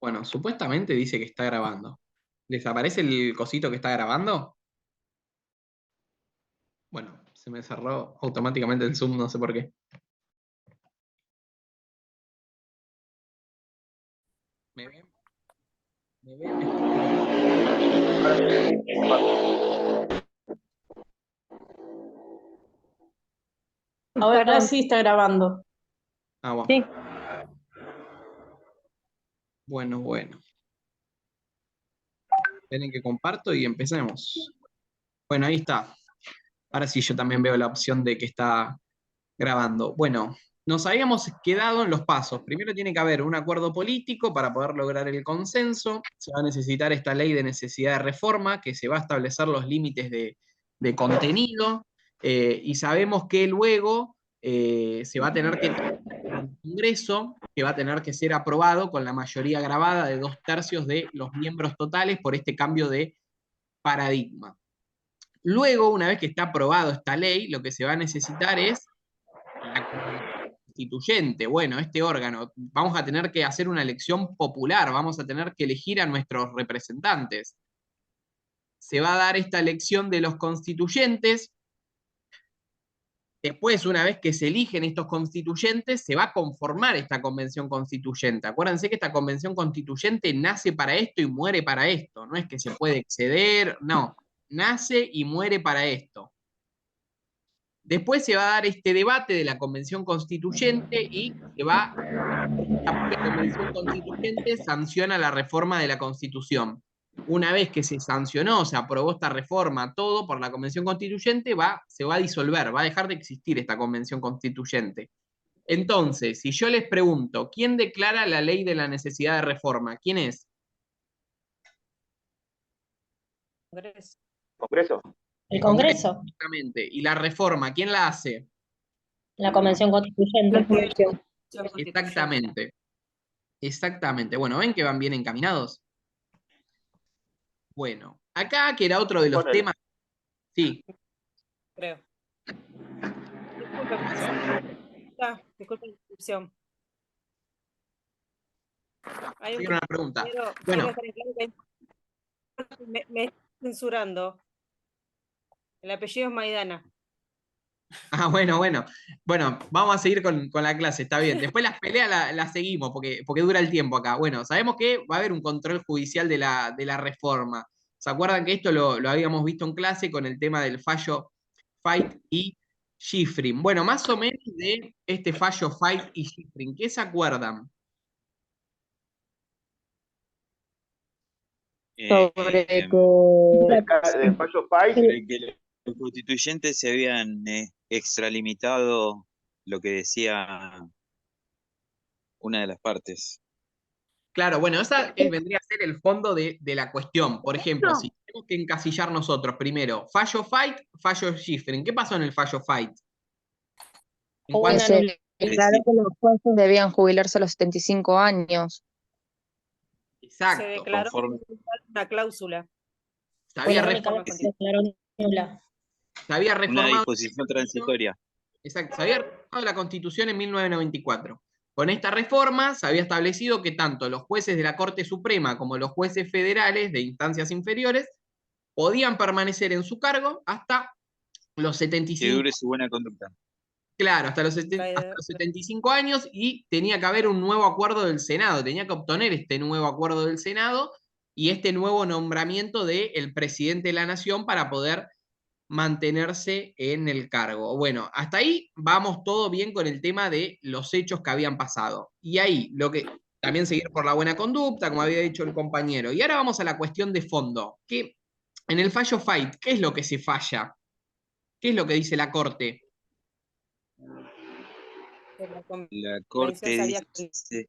Bueno, supuestamente dice que está grabando. ¿Les aparece el cosito que está grabando? Bueno, se me cerró automáticamente el Zoom, no sé por qué. ¿Me ven? ¿Me ven? ¿Me Ahora sí está grabando. Ah, bueno. Sí. Bueno, bueno. Esperen que comparto y empecemos. Bueno, ahí está. Ahora sí yo también veo la opción de que está grabando. Bueno, nos habíamos quedado en los pasos. Primero tiene que haber un acuerdo político para poder lograr el consenso. Se va a necesitar esta ley de necesidad de reforma, que se va a establecer los límites de contenido. Y sabemos que luego se va a tener que el Congreso, que va a tener que ser aprobado con la mayoría grabada de 2/3 de los miembros totales por este cambio de paradigma. Luego, una vez que está aprobado esta ley, lo que se va a necesitar es la constituyente. Bueno, este órgano, vamos a tener que hacer una elección popular, vamos a tener que elegir a nuestros representantes. Se va a dar esta elección de los constituyentes. Después, una vez que se eligen estos constituyentes, se va a conformar esta convención constituyente. Acuérdense que esta convención constituyente nace para esto y muere para esto. No es que se puede exceder, no. Nace y muere para esto. Después se va a dar este debate de la convención constituyente y la propia convención constituyente sanciona la reforma de la Constitución. Una vez que se sancionó, se aprobó esta reforma, todo por la convención constituyente, se va a disolver, va a dejar de existir esta convención constituyente. Entonces, si yo les pregunto, ¿quién declara la ley de la necesidad de reforma? ¿Quién es? Congreso. Congreso. El Congreso, Congreso, exactamente. ¿Y la reforma, quién la hace? la Convención Constituyente. Exactamente. Exactamente. Bueno, ¿ven que van bien encaminados? Bueno, acá que era otro de los Bueno, temas. Sí. Creo. Disculpe, disculpe la interrupción. Hay un Una pregunta. compañero, Bueno, quiero dejar en claro que me está censurando. El apellido es Maidana. bueno, bueno. Bueno, vamos a seguir con la clase, está bien. Después las peleas las seguimos porque dura el tiempo acá. Bueno, sabemos que va a haber un control judicial de la reforma. ¿Se acuerdan que esto lo habíamos visto en clase con el tema del fallo Fight y Schifrin? Bueno, más o menos de este fallo Fight y Schifrin, ¿qué se acuerdan? Sobre eh, del fallo Fight, sobre que los constituyentes se habían extralimitado lo que decía una de las partes. Claro, bueno, esa vendría a ser el fondo de la cuestión. Por ejemplo, si tenemos que encasillar nosotros primero, fallo Fight, fallo Schifrin. ¿Qué pasó en el fallo Fight? ¿En Hubo cuál- una Se declaró Sí, que los jueces debían jubilarse a los 75 años. Se Exacto. declaró conforme, una cláusula. Se Fue había la única vez reformado, que se declaró nula. se había una reformado disposición transitoria. Exacto, se había reformado la Constitución en 1994. Con esta reforma se había establecido que tanto los jueces de la Corte Suprema como los jueces federales de instancias inferiores podían permanecer en su cargo hasta los Que 75. dure su buena conducta. Claro, hasta los 75 años y tenía que haber un nuevo acuerdo del Senado, tenía que obtener este nuevo acuerdo del Senado y este nuevo nombramiento del presidente de la Nación para poder mantenerse en el cargo. Bueno, hasta ahí vamos todo bien con el tema de los hechos que habían pasado. Y ahí, lo que también seguir por la buena conducta, como había dicho el compañero. Y ahora vamos a la cuestión de fondo, que en el fallo Fight, ¿qué es lo que se falla? ¿Qué es lo que dice la Corte? Que la La convención Corte se había dice,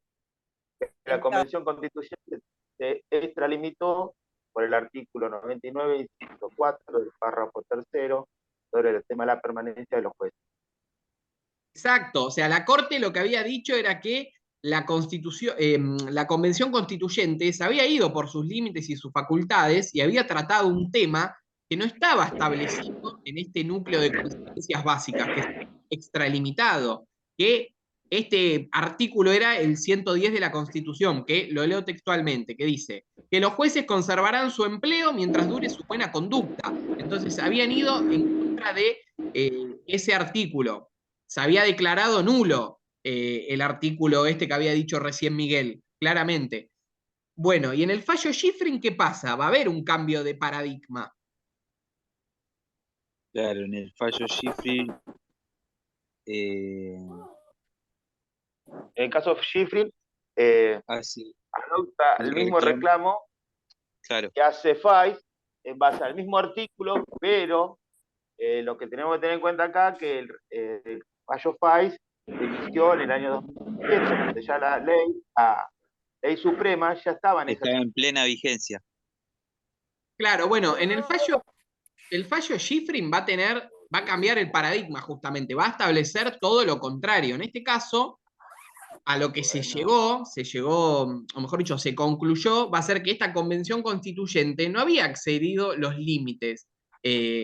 la Convención Constituyente se extralimitó por el artículo 99, inciso 4 del párrafo tercero sobre el tema de la permanencia de los jueces. Exacto, o sea, la Corte lo que había dicho era que la Constitución, la Convención Constituyente se había ido por sus límites y sus facultades y había tratado un tema que no estaba establecido en este núcleo de competencias básicas, que es extralimitado, que este artículo era el 110 de la Constitución, que lo leo textualmente, que dice que los jueces conservarán su empleo mientras dure su buena conducta. Entonces habían ido en contra de ese artículo. Se había declarado nulo el artículo este que había dicho recién Miguel, claramente. Bueno, y en el fallo Schifrin, ¿qué pasa? Va a haber un cambio de paradigma. Claro, en el fallo Schifrin, En el caso de Schifrin, hace adopta el el mismo reclamo claro, que hace FAIS en base al mismo artículo, pero lo que tenemos que tener en cuenta acá que el fallo FAIS se emitió en el año 2007, donde ya la ley suprema ya estaba en esa. estaba en plena vigencia. Claro, bueno, en el fallo Schifrin va a cambiar el paradigma justamente, va a establecer todo lo contrario. En este caso, a lo que se llegó, o mejor dicho, se concluyó, va a ser que esta convención constituyente no había excedido los límites.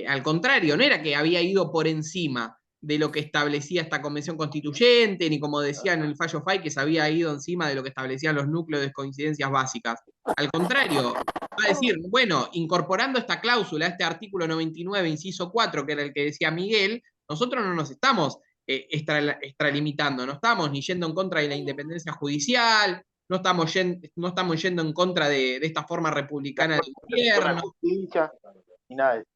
Al contrario, no era que había ido por encima de lo que establecía esta convención constituyente, ni como decía en el fallo FAI, que se había ido encima de lo que establecían los núcleos de coincidencias básicas. Al contrario, va a decir, bueno, incorporando esta cláusula, este artículo 99, inciso 4, que era el que decía Miguel, nosotros no nos estamos extralimitando, no estamos ni yendo en contra de la independencia judicial, no estamos yendo en contra de esta forma republicana del gobierno. Justicia, ni nada de eso.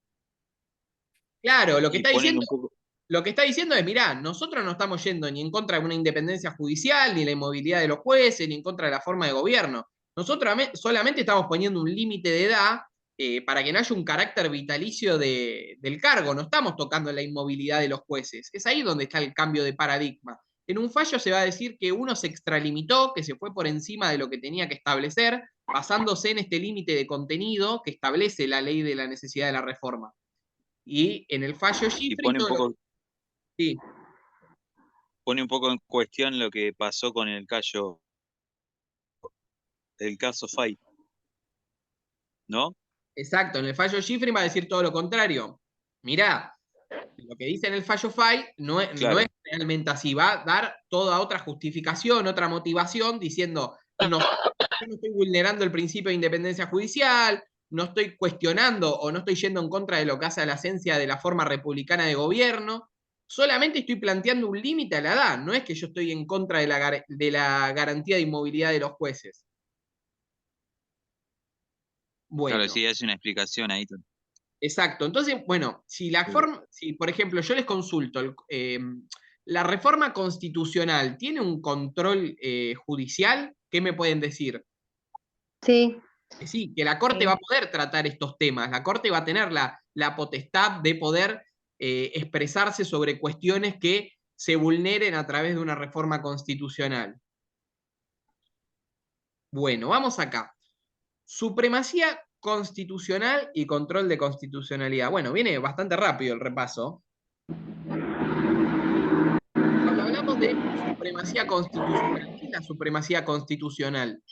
Claro, lo que Y está ponen diciendo, un poco, lo que está diciendo es, mirá, nosotros no estamos yendo ni en contra de una independencia judicial, ni la inmovilidad de los jueces, ni en contra de la forma de gobierno. Nosotros solamente estamos poniendo un límite de edad para que no haya un carácter vitalicio del cargo. No estamos tocando la inmovilidad de los jueces. Es ahí donde está el cambio de paradigma. En un fallo se va a decir que uno se extralimitó, que se fue por encima de lo que tenía que establecer, basándose en este límite de contenido que establece la ley de la necesidad de la reforma. Y en el fallo y Schifrin, sí, pone un poco en cuestión lo que pasó con el caso FAI, ¿no? exacto, en el fallo Schifrin va a decir todo lo contrario. Mirá, lo que dice en el fallo FAI no es realmente así, va a dar toda otra justificación, otra motivación, diciendo, no, yo no estoy vulnerando el principio de independencia judicial, no estoy cuestionando o no estoy yendo en contra de lo que hace a la esencia de la forma republicana de gobierno, solamente estoy planteando un límite a la edad, no es que yo estoy en contra de la garantía de inmovilidad de los jueces. Bueno. Claro, sí, hace una explicación ahí. Exacto. Entonces, bueno, si por ejemplo, yo les consulto, ¿la reforma constitucional tiene un control judicial? ¿Qué me pueden decir? Sí, Que sí, que la Corte va a poder tratar estos temas, la Corte va a tener la potestad de poder expresarse sobre cuestiones que se vulneren a través de una reforma constitucional. Bueno, vamos acá. Supremacía constitucional y control de constitucionalidad. Bueno, viene bastante rápido el repaso. Cuando hablamos de supremacía constitucional, ¿qué es la supremacía constitucional?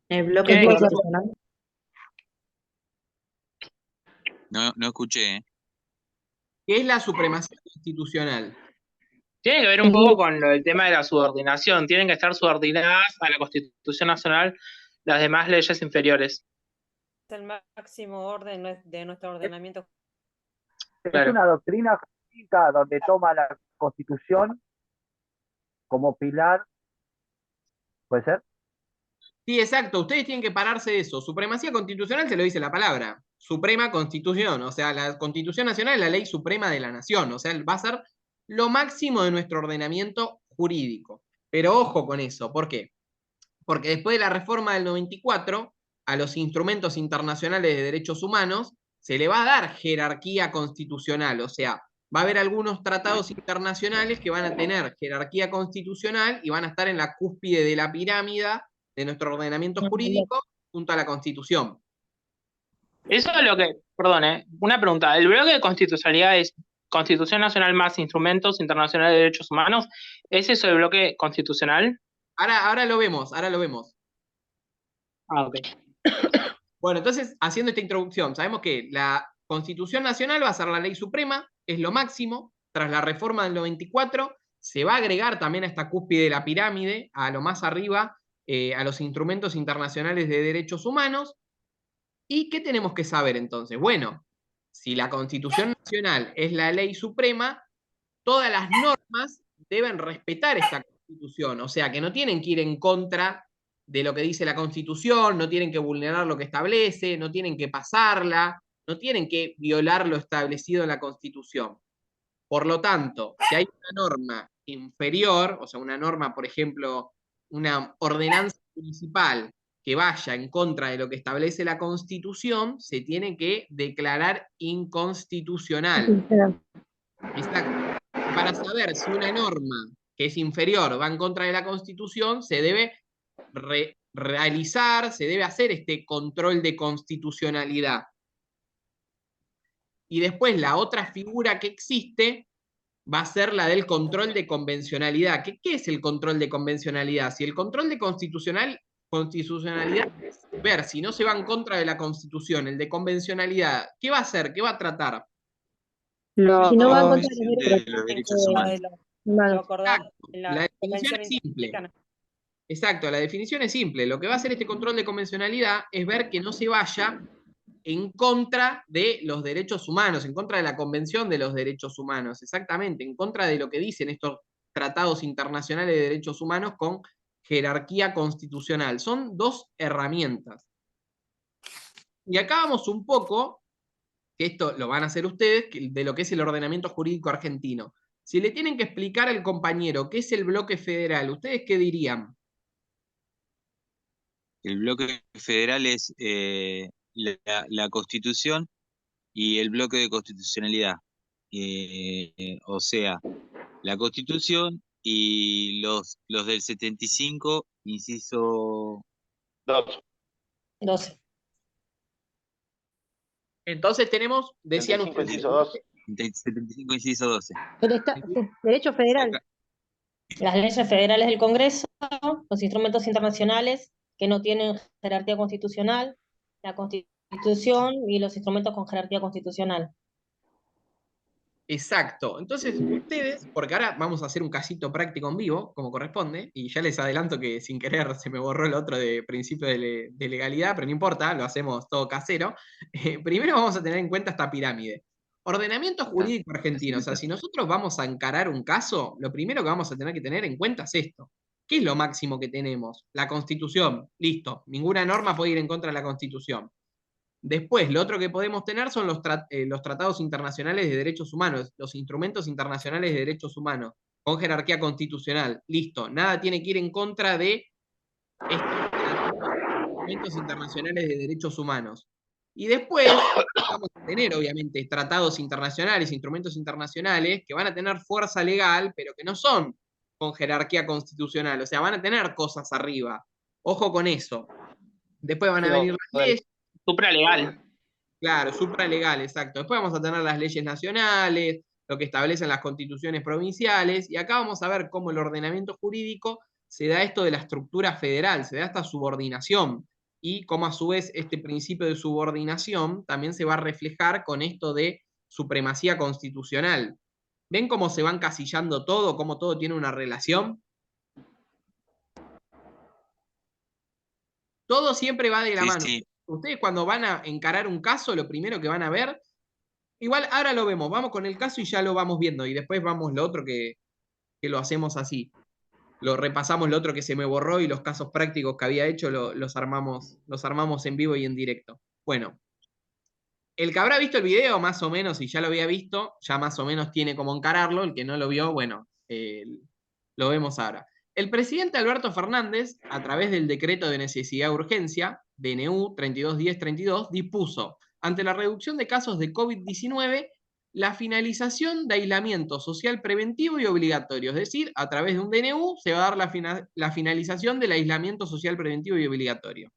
El bloque ¿Qué? constitucional. No escuché, ¿eh? ¿Qué es la supremacía constitucional? Tiene que ver un poco con el tema de la subordinación. Tienen que estar subordinadas a la Constitución Nacional las demás leyes inferiores. Es el máximo orden de nuestro ordenamiento. Claro. Es una doctrina jurídica donde toma la Constitución como pilar. ¿Puede ser? Sí, exacto. Ustedes tienen que pararse de eso. Supremacía constitucional se lo dice la palabra. Suprema Constitución. O sea, la Constitución Nacional es la ley suprema de la nación. O sea, va a ser lo máximo de nuestro ordenamiento jurídico. Pero ojo con eso. ¿Por qué? Porque después de la reforma del 94, a los instrumentos internacionales de derechos humanos se le va a dar jerarquía constitucional. O sea, va a haber algunos tratados internacionales que van a tener jerarquía constitucional y van a estar en la cúspide de la pirámide de nuestro ordenamiento jurídico junto a la Constitución. Eso es lo que, perdón, una pregunta. ¿El bloque de constitucionalidad es Constitución Nacional más instrumentos internacionales de derechos humanos? ¿Es eso el bloque constitucional? Ahora lo vemos, ahora lo vemos. Ah, ok. Bueno, entonces, haciendo esta introducción, sabemos que la Constitución Nacional va a ser la ley suprema, es lo máximo. Tras la reforma del 94, se va a agregar también a esta cúspide de la pirámide, a lo más arriba, a los instrumentos internacionales de derechos humanos. ¿Y qué tenemos que saber entonces? Bueno, si la Constitución Nacional es la ley suprema, todas las normas deben respetar esta Constitución, o sea, que no tienen que ir en contra de lo que dice la Constitución, no tienen que vulnerar lo que establece, no tienen que pasarla, no tienen que violar lo establecido en la Constitución. Por lo tanto, si hay una norma inferior, o sea, una norma, por ejemplo, una ordenanza municipal que vaya en contra de lo que establece la Constitución, se tiene que declarar inconstitucional. Exacto. Para saber si una norma que es inferior va en contra de la Constitución, se debe realizar, se debe hacer este control de constitucionalidad. Y después la otra figura que existe va a ser la del control de convencionalidad. ¿Qué es el control de convencionalidad? Si el control de constitucionalidad es ver si no se va en contra de la Constitución, el de convencionalidad, ¿qué va a hacer? ¿Qué va a tratar? Si no va en contra Convención de los derechos humanos. Lo acordado Exacto. en La la definición Convención es simple. Interamericana. Exacto, la definición es simple. Lo que va a hacer este control de convencionalidad es ver que no se vaya en contra de los derechos humanos, en contra de la Convención de los Derechos Humanos, exactamente, en contra de lo que dicen estos tratados internacionales de derechos humanos con jerarquía constitucional. Son dos herramientas. Y acá vamos un poco, que esto lo van a hacer ustedes, de lo que es el ordenamiento jurídico argentino. Si le tienen que explicar al compañero qué es el bloque federal, ¿ustedes qué dirían? El bloque federal es la Constitución y el bloque de constitucionalidad. O sea, la Constitución y los del 75, inciso 12. Entonces tenemos, decían 75, ustedes, inciso 2. 75, inciso 12. Pero está, derecho federal. Las leyes federales del Congreso, los instrumentos internacionales que no tienen jerarquía constitucional, la Constitución y los instrumentos con jerarquía constitucional. Exacto. Entonces, ustedes, porque ahora vamos a hacer un casito práctico en vivo, como corresponde, y ya les adelanto que sin querer se me borró el otro de principio de legalidad, pero no importa, lo hacemos todo casero. Primero vamos a tener en cuenta esta pirámide. Ordenamiento jurídico argentino. O sea, si nosotros vamos a encarar un caso, lo primero que vamos a tener que tener en cuenta es esto. ¿Qué es lo máximo que tenemos? La Constitución. Listo. Ninguna norma puede ir en contra de la Constitución. Después, lo otro que podemos tener son los tratados internacionales de derechos humanos, los instrumentos internacionales de derechos humanos, con jerarquía constitucional. Listo, nada tiene que ir en contra de estos instrumentos internacionales de derechos humanos. Y después vamos a tener, obviamente, tratados internacionales, instrumentos internacionales, que van a tener fuerza legal, pero que no son con jerarquía constitucional, o sea, van a tener cosas arriba. Ojo con eso. Después van a venir las leyes. Supralegal. Claro, supralegal, exacto. Después vamos a tener las leyes nacionales, lo que establecen las constituciones provinciales, y acá vamos a ver cómo el ordenamiento jurídico se da esto de la estructura federal, se da esta subordinación, y cómo a su vez este principio de subordinación también se va a reflejar con esto de supremacía constitucional. ¿Ven cómo se va encasillando todo, cómo todo tiene una relación? Todo siempre va de la mano. Sí. Ustedes cuando van a encarar un caso, lo primero que van a ver, igual ahora lo vemos, vamos con el caso y ya lo vamos viendo, y después vamos lo otro que lo hacemos así. Lo repasamos lo otro que se me borró y los casos prácticos que había hecho los armamos en vivo y en directo. Bueno, el que habrá visto el video más o menos, y ya lo había visto, ya más o menos tiene cómo encararlo. El que no lo vio, bueno, lo vemos ahora. El presidente Alberto Fernández, a través del decreto de necesidad de urgencia, DNU 321032, dispuso, ante la reducción de casos de COVID-19, la finalización de aislamiento social preventivo y obligatorio. Es decir, a través de un DNU se va a dar la finalización del aislamiento social preventivo y obligatorio.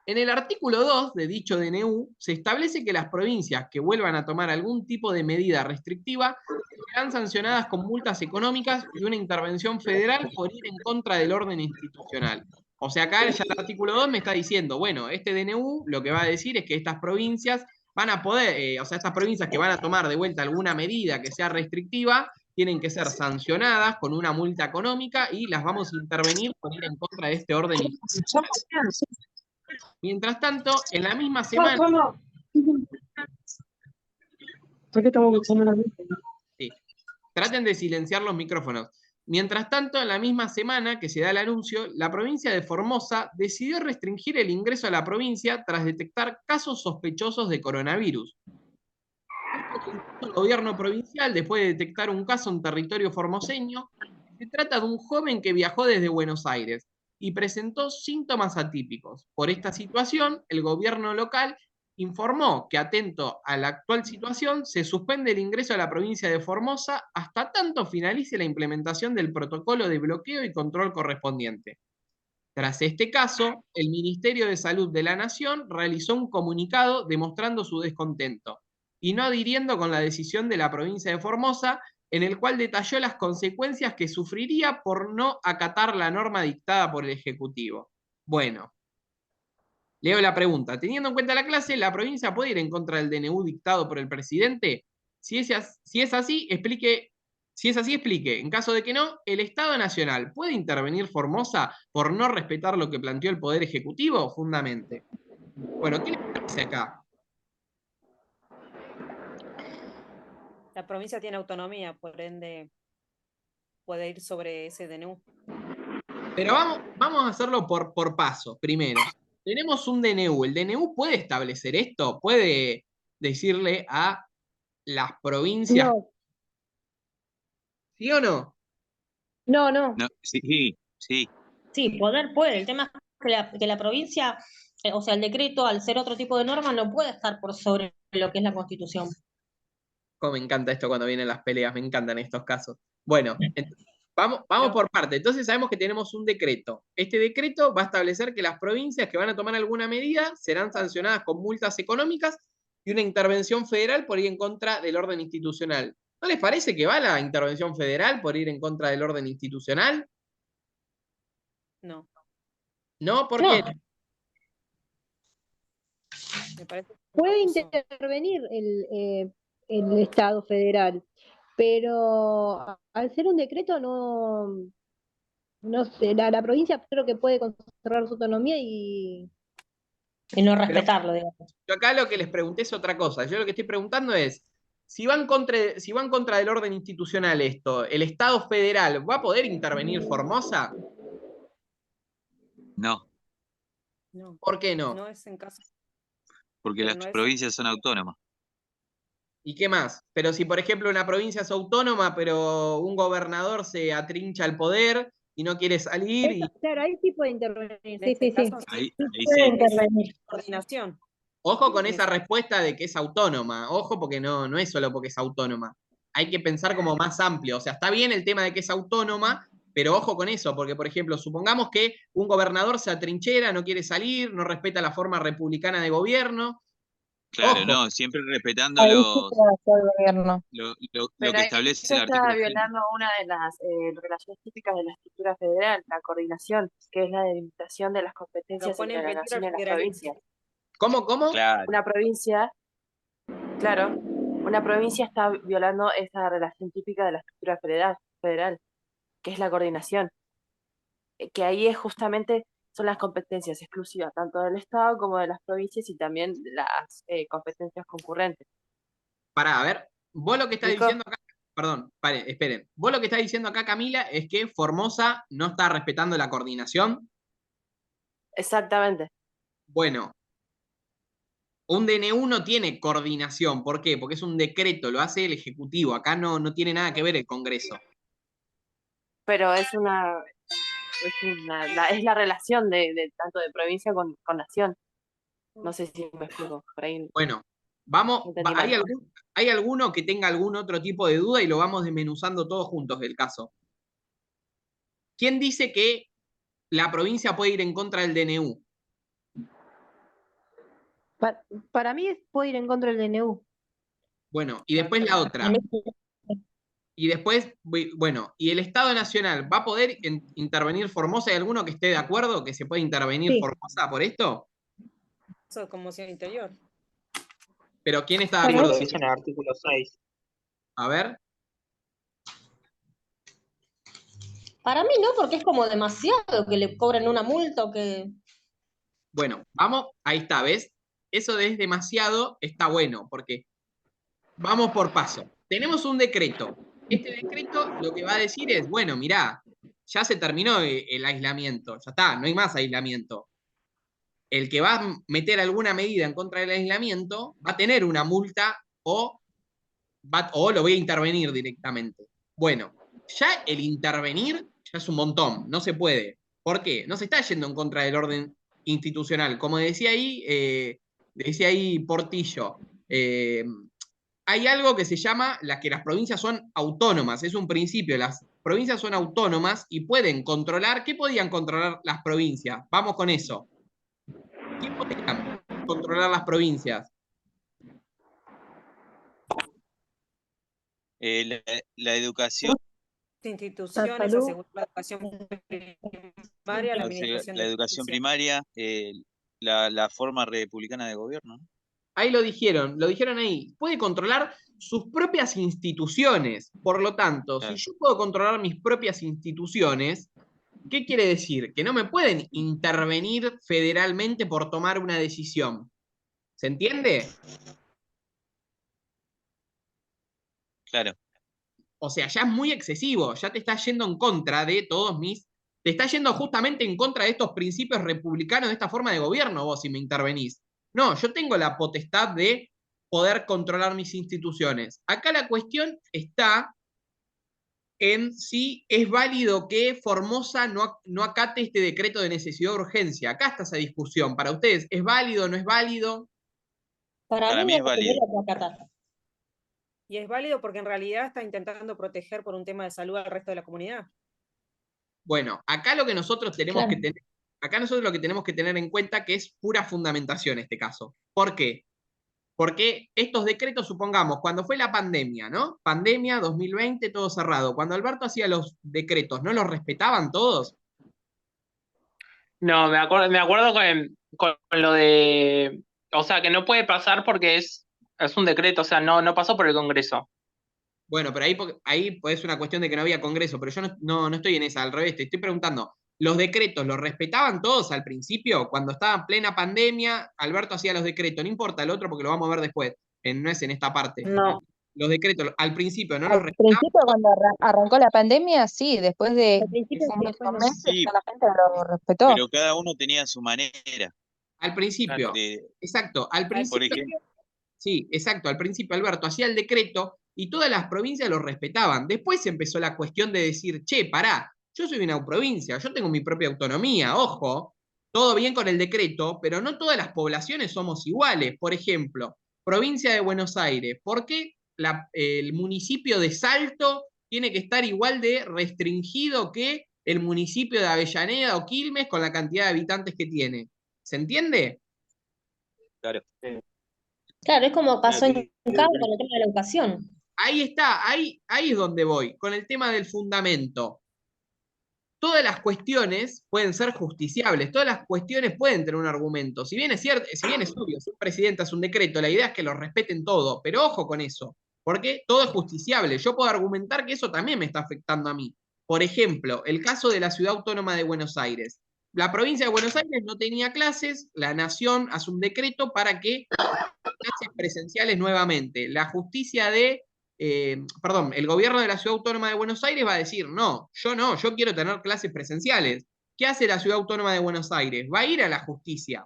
En el artículo 2 de dicho DNU se establece que las provincias que vuelvan a tomar algún tipo de medida restrictiva serán sancionadas con multas económicas y una intervención federal por ir en contra del orden institucional. O sea, acá ya el artículo 2 me está diciendo, bueno, este DNU lo que va a decir es que estas provincias van a poder, o sea, estas provincias que van a tomar de vuelta alguna medida que sea restrictiva, tienen que ser sancionadas con una multa económica y las vamos a intervenir por ir en contra de este orden institucional. Mientras tanto, en la misma semana... Sí, traten de silenciar los micrófonos. Mientras tanto, en la misma semana que se da el anuncio, la provincia de Formosa decidió restringir el ingreso a la provincia tras detectar casos sospechosos de coronavirus. El gobierno provincial, después de detectar un caso en territorio formoseño, se trata de un joven que viajó desde Buenos Aires y presentó síntomas atípicos. Por esta situación, el gobierno local informó que, atento a la actual situación, se suspende el ingreso a la provincia de Formosa hasta tanto finalice la implementación del protocolo de bloqueo y control correspondiente. Tras este caso, el Ministerio de Salud de la Nación realizó un comunicado demostrando su descontento y no adhiriendo con la decisión de la provincia de Formosa, en el cual detalló las consecuencias que sufriría por no acatar la norma dictada por el Ejecutivo. Bueno, leo la pregunta. Teniendo en cuenta la clase, ¿la provincia puede ir en contra del DNU dictado por el presidente? Si es así, explique. Si es así, explique. En caso de que no, ¿el Estado Nacional puede intervenir Formosa por no respetar lo que planteó el Poder Ejecutivo? Fundamente. Bueno, ¿qué les parece acá? La provincia tiene autonomía, por ende puede ir sobre ese DNU. Pero vamos a hacerlo por paso. Primero, tenemos un DNU. ¿El DNU puede establecer esto? ¿Puede decirle a las provincias No, sí o no? no, no. No, sí, sí. Sí, poder puede. El tema es que la provincia, o sea, el decreto, al ser otro tipo de norma, no puede estar por sobre lo que es la Constitución. Cómo me encanta esto cuando vienen las peleas, me encantan estos casos. Bueno, vamos Pero- por parte. Entonces sabemos que tenemos un decreto. Este decreto va a establecer que las provincias que van a tomar alguna medida serán sancionadas con multas económicas y una intervención federal por ir en contra del orden institucional. ¿No les parece que va la intervención federal por ir en contra del orden institucional? No, ¿No? ¿Por qué? No, me parece puede confuso. intervenir el Estado federal, pero al ser un decreto no sé, la provincia creo que puede conservar su autonomía y no Pero respetarlo, digamos. yo acá lo que les pregunté es otra cosa. Yo lo que estoy preguntando es, si va en contra del orden institucional esto, ¿el Estado federal va a poder intervenir Formosa? No, No, ¿Por qué no? no es en caso, porque pero las no es provincias son autónomas. ¿Y qué más? Pero si, por ejemplo, una provincia es autónoma, pero un gobernador se atrincha al poder y no quiere salir, y Claro, ahí sí puede intervenir, en sí, este sí, sí. caso sí, Ahí Puede sí. es intervenir. coordinación. ojo con En esa ese caso. respuesta de que es autónoma, ojo porque no es solo porque es autónoma. Hay que pensar como más amplio. O sea, está bien el tema de que es autónoma, pero ojo con eso, porque, por ejemplo, supongamos que un gobernador se atrinchera, no quiere salir, no respeta la forma republicana de gobierno. Claro, Ojo, no, siempre respetando Ahí sí puede hacer el gobierno. lo Pero que ahí establece se el está artículo 30. violando una de las relaciones típicas de la estructura federal, la coordinación, que es la delimitación de las Lo competencias pone entre en la peligro nación el y las federalismo. provincias. ¿Cómo? Claro, Una provincia, claro, una provincia está violando esa relación típica de la estructura federal, que es la coordinación, que ahí es justamente son las competencias exclusivas tanto del Estado como de las provincias y también las competencias concurrentes. Pará, a ver, vos lo que estás ¿Explico? diciendo acá, perdón, esperen. Vos lo que estás diciendo acá, Camila, es que Formosa no está respetando la coordinación. Exactamente. Bueno, un DNU no tiene coordinación. ¿Por qué? Porque es un decreto, lo hace el Ejecutivo. Acá no tiene nada que ver el Congreso. Pero es la relación de tanto de provincia con nación. No sé si me explico, por ahí Bueno, no entendí ¿hay mal. hay alguno que tenga algún otro tipo de duda y lo vamos desmenuzando todos juntos del caso? ¿Quién dice que la provincia puede ir en contra del DNU? Para mí puede ir en contra del DNU. Bueno, y después la otra. Y después, bueno, ¿y el Estado Nacional va a poder intervenir Formosa? ¿Hay alguno que esté de acuerdo que se puede intervenir Sí. Formosa por esto? Eso es conmoción interior. Pero ¿quién está de Sí, acuerdo? lo dice en el artículo 6. A ver. Para mí no, porque es como demasiado que le cobren una multa o que... Bueno, vamos, ahí está, ¿ves? Eso de es demasiado está bueno, porque vamos por paso. Tenemos un decreto. Este decreto lo que va a decir es, bueno, mirá, ya se terminó el aislamiento, ya está, no hay más aislamiento. El que va a meter alguna medida en contra del aislamiento va a tener una multa o lo voy a intervenir directamente. Bueno, ya el intervenir ya es un montón, no se puede. ¿Por qué? No se está yendo en contra del orden institucional. Como decía ahí Portillo, hay algo que se llama que las provincias son autónomas, es un principio, las provincias son autónomas y pueden controlar. ¿Qué podían controlar las provincias? Vamos con eso. ¿Qué podían controlar las provincias? La educación, Instituciones, salud. asegurar la educación primaria, la administración la de educación justicia. primaria, la forma republicana de gobierno, ¿no? Ahí lo dijeron ahí, puede controlar sus propias instituciones. Por lo tanto, Claro. si yo puedo controlar mis propias instituciones, ¿qué quiere decir? Que no me pueden intervenir federalmente por tomar una decisión. ¿Se entiende? Claro. O sea, ya es muy excesivo, ya te está yendo en contra de te está yendo justamente en contra de estos principios republicanos, de esta forma de gobierno, vos si me intervenís. No, yo tengo la potestad de poder controlar mis instituciones. Acá la cuestión está en si es válido que Formosa no acate este decreto de necesidad de urgencia. Acá está esa discusión. Para ustedes, ¿es válido o no es válido? Para Para mí mí no es se tendría válido. que acatar. Y es válido porque en realidad está intentando proteger por un tema de salud al resto de la comunidad. Bueno, acá lo que nosotros tenemos Claro. que tener, acá nosotros lo que tenemos que tener en cuenta que es pura fundamentación este caso. ¿Por qué? Porque estos decretos, supongamos, cuando fue la pandemia, ¿no? Pandemia 2020, todo cerrado. Cuando Alberto hacía los decretos, ¿no los respetaban todos? No, me acuerdo con lo de, o sea, que no puede pasar porque es un decreto, o sea, no pasó por el Congreso. Bueno, pero ahí es una cuestión de que no había congreso, pero yo no estoy en esa, al revés, te estoy preguntando, ¿los decretos los respetaban todos al principio? Cuando estaba en plena pandemia, Alberto hacía los decretos, no importa el otro porque lo vamos a ver después, no es en esta parte. No. Los decretos al principio no los Al respetaban. principio, cuando arrancó la pandemia, sí, después de Al principio sí, unos después no. meses, Sí, ya la gente lo respetó. pero cada uno tenía su manera. Al principio, exacto, al Por principio, ejemplo, sí, exacto, al principio Alberto hacía el decreto y todas las provincias lo respetaban. Después empezó la cuestión de decir, che, pará, yo soy una provincia, yo tengo mi propia autonomía, ojo, todo bien con el decreto, pero no todas las poblaciones somos iguales. Por ejemplo, provincia de Buenos Aires, ¿por qué el municipio de Salto tiene que estar igual de restringido que el municipio de Avellaneda o Quilmes con la cantidad de habitantes que tiene? ¿Se entiende? claro. Claro, es como pasó en Claro, Cabo con el tema de la educación. Ahí está, ahí es donde voy, con el tema del fundamento. Todas las cuestiones pueden ser justiciables, todas las cuestiones pueden tener un argumento. Si bien es cierto, si bien es obvio, si un presidente hace un decreto, la idea es que lo respeten todo, pero ojo con eso, porque todo es justiciable. Yo puedo argumentar que eso también me está afectando a mí. Por ejemplo, el caso de la Ciudad Autónoma de Buenos Aires. La provincia de Buenos Aires no tenía clases, la nación hace un decreto para que clases presenciales nuevamente. La justicia el gobierno de la Ciudad Autónoma de Buenos Aires va a decir, no, yo quiero tener clases presenciales. ¿Qué hace la Ciudad Autónoma de Buenos Aires? Va a ir a la justicia.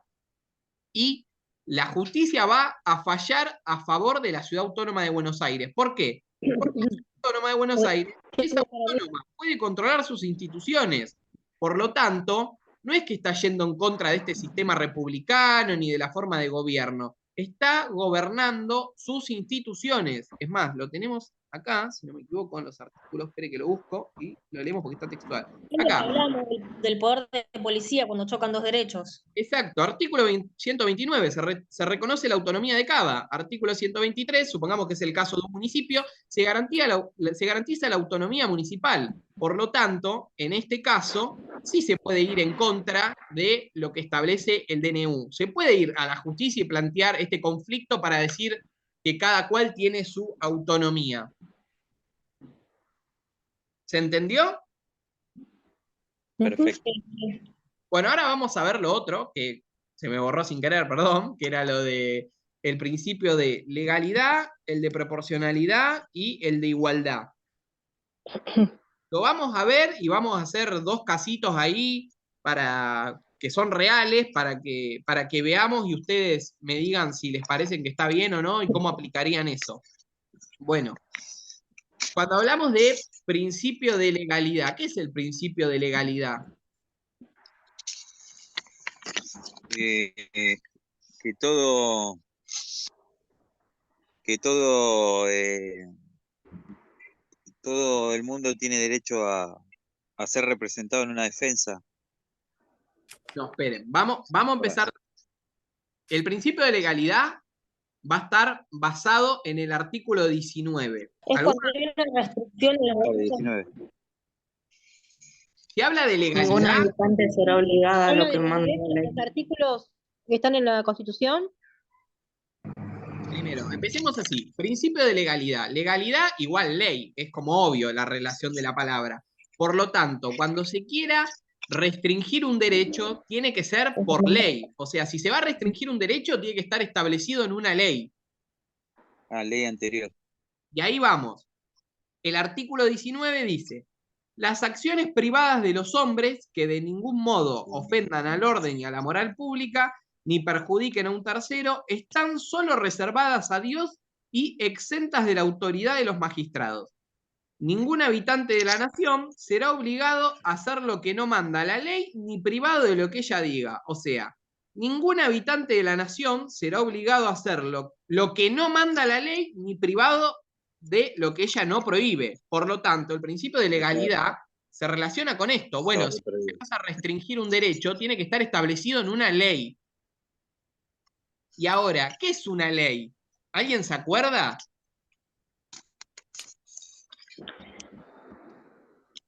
Y la justicia va a fallar a favor de la Ciudad Autónoma de Buenos Aires. ¿Por qué? Porque la Ciudad Autónoma de Buenos Aires es autónoma, puede controlar sus instituciones. Por lo tanto, no es que está yendo en contra de este sistema republicano ni de la forma de gobierno. Está gobernando sus instituciones. Es más, lo tenemos acá, si no me equivoco, en los artículos, espere que lo busco y lo leemos porque está textual. Es lo que Acá, hablamos del poder de policía cuando chocan dos derechos. exacto, artículo 129, se reconoce la autonomía de cada. Artículo 123, supongamos que es el caso de un municipio, se garantiza la autonomía municipal. Por lo tanto, en este caso, sí se puede ir en contra de lo que establece el DNU. Se puede ir a la justicia y plantear este conflicto para decir que cada cual tiene su autonomía. ¿Se entendió? Perfecto. Bueno, ahora vamos a ver lo otro, que se me borró sin querer, perdón, que era lo de el principio de legalidad, el de proporcionalidad y el de igualdad. Lo vamos a ver y vamos a hacer dos casitos ahí para que son reales, para que veamos y ustedes me digan si les parecen que está bien o no y cómo aplicarían eso. Bueno, cuando hablamos de principio de legalidad, ¿qué es el principio de legalidad? Que todo, que todo, todo el mundo tiene derecho a ser representado en una defensa. No, esperen, vamos a empezar. El principio de legalidad va a estar basado en el artículo 19. Es cuando hay una restricción en los derechos. 19. Si habla de legalidad, Ninguna habitante será obligada a Habla lo que de los manda la derechos, ley. los artículos que están en la Constitución. primero, empecemos así. Principio de legalidad. Legalidad igual ley, es como obvio la relación de la palabra. Por lo tanto, cuando se quiera restringir un derecho, tiene que ser por ley. O sea, si se va a restringir un derecho, tiene que estar establecido en una ley. Ah, ley anterior. Y ahí vamos. El artículo 19 dice: las acciones privadas de los hombres que de ningún modo ofendan al orden y a la moral pública, ni perjudiquen a un tercero, están solo reservadas a Dios y exentas de la autoridad de los magistrados. Ningún habitante de la nación será obligado a hacer lo que no manda la ley, ni privado de lo que ella diga. O sea, ningún habitante de la nación será obligado a hacer lo que no manda la ley, ni privado de lo que ella no prohíbe. Por lo tanto, el principio de legalidad se relaciona con esto. Bueno, si vas a restringir un derecho, tiene que estar establecido en una ley. Y ahora, ¿qué es una ley? ¿Alguien se acuerda?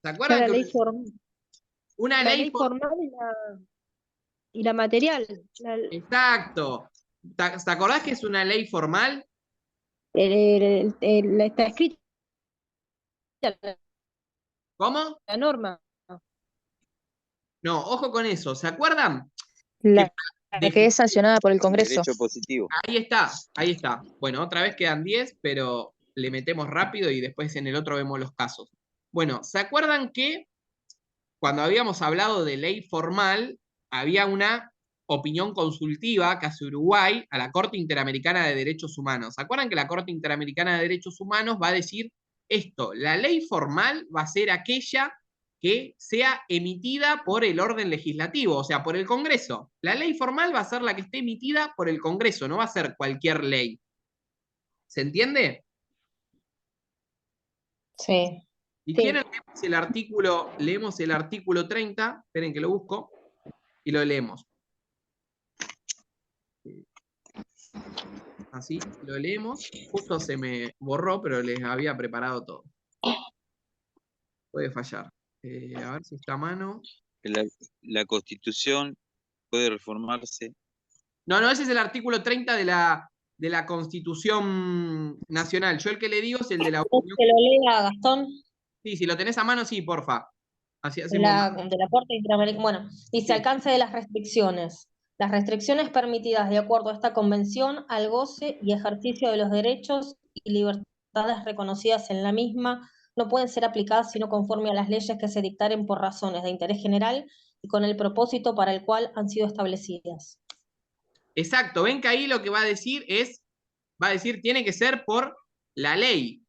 ¿Se acuerdan? La ley formal. Una La ley ley formal y la material. Exacto. ¿Te acordás que es una ley formal? Está escrita ¿Cómo? la norma. No, ojo con eso. ¿Se acuerdan? La que es sancionada por el Congreso. Derecho positivo. Ahí está, ahí está. Bueno, otra vez quedan 10, pero le metemos rápido y después en el otro vemos los casos. Bueno, ¿se acuerdan que cuando habíamos hablado de ley formal, había una opinión consultiva que hace Uruguay a la Corte Interamericana de Derechos Humanos? ¿Se acuerdan que la Corte Interamericana de Derechos Humanos va a decir esto? La ley formal va a ser aquella que sea emitida por el orden legislativo, o sea, por el Congreso. La ley formal va a ser la que esté emitida por el Congreso, no va a ser cualquier ley. ¿Se entiende? Sí. Si quieren, leemos el artículo 30, esperen que lo busco, y lo leemos. Así, lo leemos. Justo se me borró, pero les había preparado todo. Puede fallar. A ver si está a mano. La Constitución puede reformarse. No, ese es el artículo 30 de la Constitución Nacional. Yo el que le digo es el de la opinión. Que lo lea, Gastón. Sí, si lo tenés a mano, sí, porfa. Así De hacemos. la Corte Interamericana. Bueno, dice alcance de las restricciones. Las restricciones permitidas de acuerdo a esta convención al goce y ejercicio de los derechos y libertades reconocidas en la misma no pueden ser aplicadas sino conforme a las leyes que se dictaren por razones de interés general y con el propósito para el cual han sido establecidas. Exacto, ven que ahí lo que va a decir tiene que ser por la ley.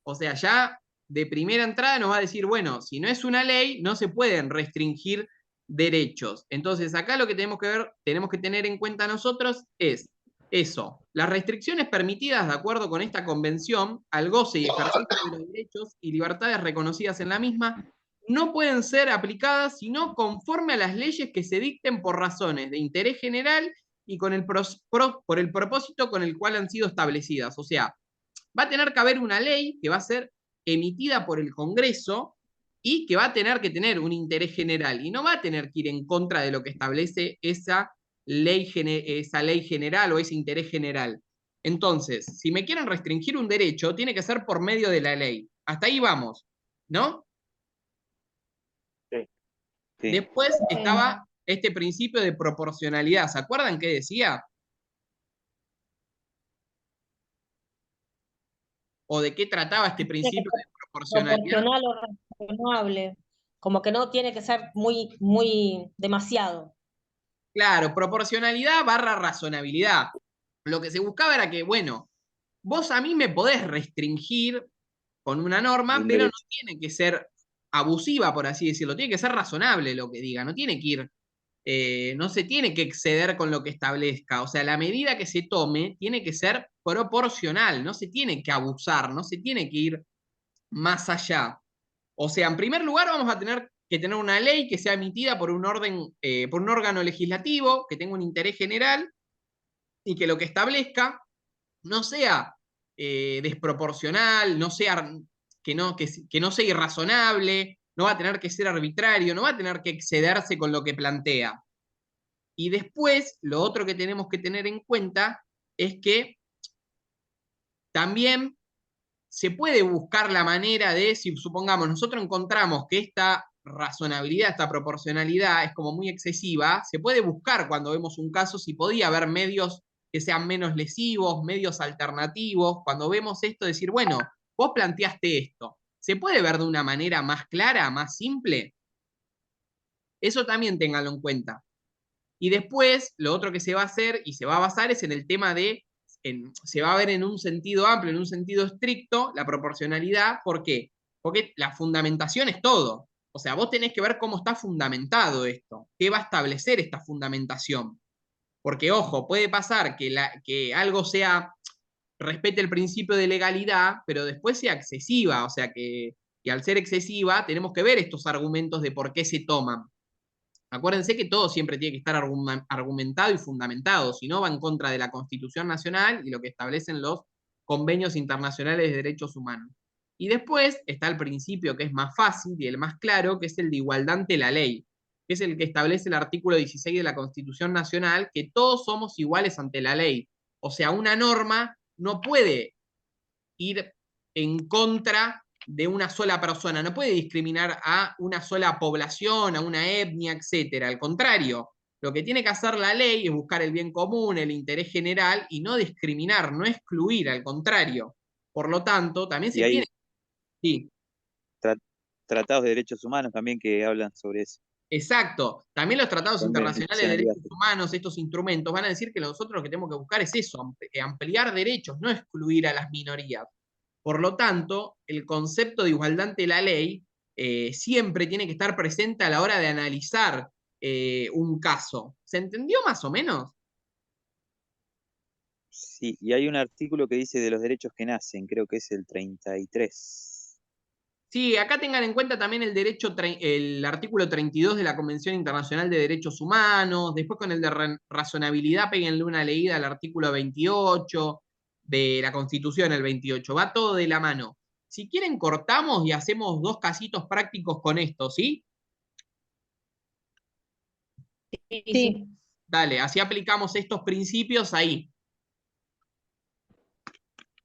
O sea, ya de primera entrada nos va a decir, bueno, si no es una ley, no se pueden restringir derechos. Entonces, acá lo que tenemos que tener en cuenta nosotros es Eso, las restricciones permitidas de acuerdo con esta convención al goce y ejercicio de los derechos y libertades reconocidas en la misma no pueden ser aplicadas sino conforme a las leyes que se dicten por razones de interés general y por el propósito con el cual han sido establecidas. O sea, va a tener que haber una ley que va a ser emitida por el Congreso y que va a tener que tener un interés general y no va a tener que ir en contra de lo que establece esa ley general o ese interés general. Entonces, si me quieren restringir un derecho, tiene que ser por medio de la ley. Hasta ahí vamos, ¿no? Sí. Sí. Después estaba este principio de proporcionalidad. ¿Se acuerdan qué decía? ¿O de qué trataba este principio de proporcionalidad? Proporcional o razonable. Como que no tiene que ser muy, muy demasiado. Claro, proporcionalidad barra razonabilidad. Lo que se buscaba era que, bueno, vos a mí me podés restringir con una norma, Un pero no derecho. tiene que ser abusiva, por así decirlo, tiene que ser razonable lo que diga, no tiene que ir, no se tiene que exceder con lo que establezca, o sea, la medida que se tome tiene que ser proporcional, no se tiene que abusar, no se tiene que ir más allá. O sea, en primer lugar vamos a tener que tener una ley que sea emitida por un por un órgano legislativo, que tenga un interés general y que lo que establezca no sea desproporcional, no sea, que no sea irrazonable, no va a tener que ser arbitrario, no va a tener que excederse con lo que plantea. Y después, lo otro que tenemos que tener en cuenta es que también se puede buscar la manera de, si supongamos, nosotros encontramos que esta razonabilidad, esta proporcionalidad es como muy excesiva, se puede buscar cuando vemos un caso si podía haber medios que sean menos lesivos, medios alternativos, cuando vemos esto, decir, bueno, vos planteaste esto, ¿se puede ver de una manera más clara, más simple? Eso también ténganlo en cuenta. Y después, lo otro que se va a hacer y se va a basar es en el tema de, se va a ver en un sentido amplio, en un sentido estricto, la proporcionalidad. ¿Por qué? Porque la fundamentación es todo. O sea, vos tenés que ver cómo está fundamentado esto, qué va a establecer esta fundamentación. Porque, ojo, puede pasar que algo sea, respete el principio de legalidad, pero después sea excesiva. O sea que al ser excesiva, tenemos que ver estos argumentos de por qué se toman. Acuérdense que todo siempre tiene que estar argumentado y fundamentado, si no va en contra de la Constitución Nacional y lo que establecen los convenios internacionales de derechos humanos. Y después está el principio que es más fácil y el más claro, que es el de igualdad ante la ley, que es el que establece el artículo 16 de la Constitución Nacional, que todos somos iguales ante la ley. O sea, una norma no puede ir en contra de una sola persona, no puede discriminar a una sola población, a una etnia, etcétera. Al contrario, lo que tiene que hacer la ley es buscar el bien común, el interés general y no discriminar, no excluir, al contrario. Por lo tanto, también Y se tiene. hay Sí, tratados de derechos humanos también que hablan sobre eso. exacto. También los tratados internacionales de Convencionalidad. derechos humanos, estos instrumentos, van a decir que nosotros lo que tenemos que buscar es eso, ampliar derechos, no excluir a las minorías. Por lo tanto, el concepto de igualdad ante la ley siempre tiene que estar presente a la hora de analizar un caso. ¿Se entendió más o menos? Sí, y hay un artículo que dice de los derechos que nacen, creo que es el 33. Sí, acá tengan en cuenta también el artículo 32 de la Convención Internacional de Derechos Humanos, después con el de razonabilidad, péguenle una leída al artículo 28 de la Constitución, el 28, va todo de la mano. Si quieren, cortamos y hacemos dos casitos prácticos con esto, ¿sí? Sí, Sí, sí. Dale, así aplicamos estos principios ahí.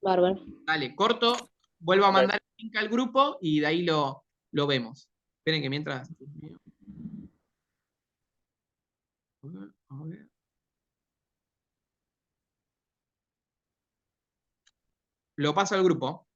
Bárbaro. Dale, corto, vuelvo a Dale. mandar el link al grupo y de ahí lo vemos. Esperen que mientras. A ver. Lo paso al grupo.